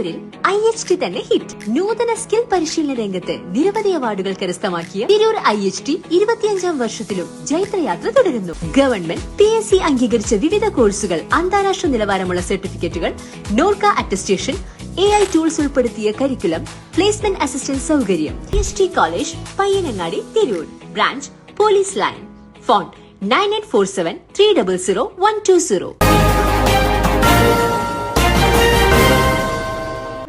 തിരൂരിൽ IHT തന്നെ hit. നൂതന സ്കിൽ പരിശീലന രംഗത്ത് നിരവധി അവാർഡുകൾ കരസ്ഥമാക്കിയ തിരൂർ IHT 25ാം വർഷത്തിലും ജൈത്രയാത്ര തുടരുന്നു. ഗവൺമെന്റ് PSC അംഗീകരിച്ച വിവിധ കോഴ്സുകൾ, അന്താരാഷ്ട്ര നിലവാരമുള്ള സർട്ടിഫിക്കറ്റുകൾ, നോർക്ക അറ്റസ്റ്റേഷൻ, AI ടൂൾസ് ഉൾപ്പെടുത്തിയ കരിക്കുലം, പ്ലേസ്മെന്റ് അസിസ്റ്റന്റ് സൗകര്യം. IHT college, Payyanangadi, Tirur. Branch police line. Phone 9847300120.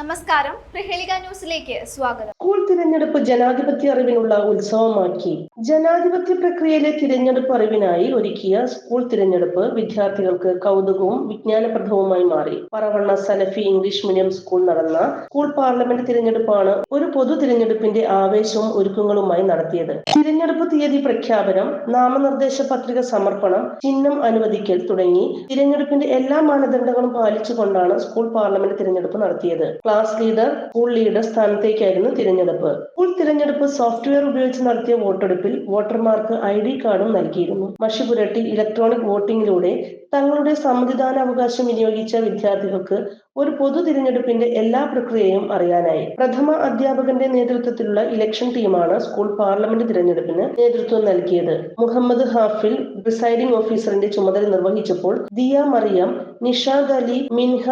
നമസ്കാരം, പ്രഹേളിക ന്യൂസിലേക്ക് സ്വാഗതം. സ്കൂൾ തിരഞ്ഞെടുപ്പ് ജനാധിപത്യ അറിവിനുള്ള ഉത്സവമാക്കി. ജനാധിപത്യ പ്രക്രിയയിലെ തിരഞ്ഞെടുപ്പ് അറിവിനായി ഒരുക്കിയ സ്കൂൾ തിരഞ്ഞെടുപ്പ് വിദ്യാർത്ഥികൾക്ക് കൗതുകവും വിജ്ഞാനപ്രദവുമായി മാറി. പറവണ്ണ സലഫി ഇംഗ്ലീഷ് മീഡിയം സ്കൂൾ നടന്ന സ്കൂൾ പാർലമെന്റ് തിരഞ്ഞെടുപ്പാണ് ഒരു പൊതു തിരഞ്ഞെടുപ്പിന്റെ ആവേശവും ഒരുക്കങ്ങളുമായി നടത്തിയത്. തിരഞ്ഞെടുപ്പ് തീയതി പ്രഖ്യാപനം, നാമനിർദ്ദേശ പത്രിക സമർപ്പണം, ചിഹ്നം അനുവദിക്കൽ തുടങ്ങി തിരഞ്ഞെടുപ്പിന്റെ എല്ലാ മാനദണ്ഡങ്ങളും പാലിച്ചുകൊണ്ടാണ് സ്കൂൾ പാർലമെന്റ് തിരഞ്ഞെടുപ്പ് നടത്തിയത്. ക്ലാസ് ലീഡർ, സ്കൂൾ ലീഡർ സ്ഥാനത്തേക്കായിരുന്നു തിരഞ്ഞെടുപ്പ്. സ്കൂൾ തിരഞ്ഞെടുപ്പ് സോഫ്റ്റ്വെയർ ഉപയോഗിച്ച് നടത്തിയ വോട്ടെടുപ്പിൽ വോട്ടർമാർക്ക് ID കാർഡും നൽകിയിരുന്നു. മഷി പുരട്ടി ഇലക്ട്രോണിക് വോട്ടിംഗിലൂടെ തങ്ങളുടെ സമ്മതിദാനാവകാശം വിനിയോഗിച്ച വിദ്യാർത്ഥികൾക്ക് ഒരു പൊതു തിരഞ്ഞെടുപ്പിന്റെ എല്ലാ പ്രക്രിയയും അറിയാനായി. പ്രഥമ അധ്യാപകന്റെ നേതൃത്വത്തിലുള്ള ഇലക്ഷൻ ടീമാണ് സ്കൂൾ പാർലമെന്റ് തിരഞ്ഞെടുപ്പിന് നേതൃത്വം നൽകിയത്. മുഹമ്മദ് ഹാഫിൽ പ്രിസൈഡിംഗ് ഓഫീസറിന്റെ ചുമതല നിർവഹിച്ചപ്പോൾ ദിയ മറിയം, നിഷാദ് അലി, മിൻഹ,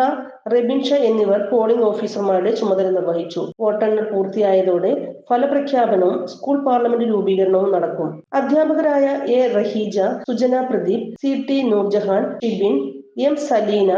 റെബിൻഷ എന്നിവർ പോളിംഗ് ഓഫീസർമാരുടെ ചുമതല നിർവഹിച്ചു. വോട്ടെണ്ണൽ പൂർത്തിയായതോടെ ഫലപ്രഖ്യാപനവും സ്കൂൾ പാർലമെന്റ് രൂപീകരണവും നടക്കും. അധ്യാപകരായ A. Raheeja, Sujana Pradeep, CT Noorjahan, Shibin, M. Saleena,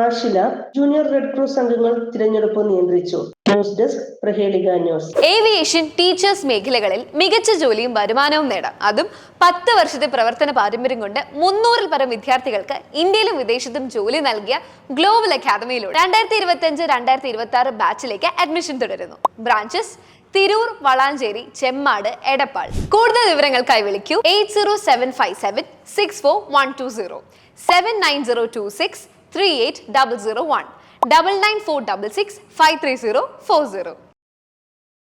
Ashila, Junior Red Cross അംഗങ്ങൾ തിരഞ്ഞെടുപ്പ് നിയന്ത്രിച്ചു. News desk, Prahelika news. Aviation, teachers മേഖലകളിൽ മികച്ച ജോലിയും വരുമാനവും നേടാം. അതും 10 വർഷത്തെ പ്രവർത്തന പാരമ്പര്യം കൊണ്ട് 300-ൽ പരം വിദ്യാർത്ഥികൾക്ക് ഇന്ത്യയിലും വിദേശത്തും ജോലി നൽകിയ ഗ്ലോബൽ അക്കാദമിയിലൂടെ 2025-2026 ബാച്ചിലേക്ക് അഡ്മിഷൻ തുടരുന്നു. ബ്രാഞ്ചസ് തിരൂർ, വളാഞ്ചേരി, ചെമ്മാട്, എടപ്പാൾ. കൂടുതൽ വിവരങ്ങൾക്കായി വിളിക്കൂ 8075764120, 7902638001, 9946653040.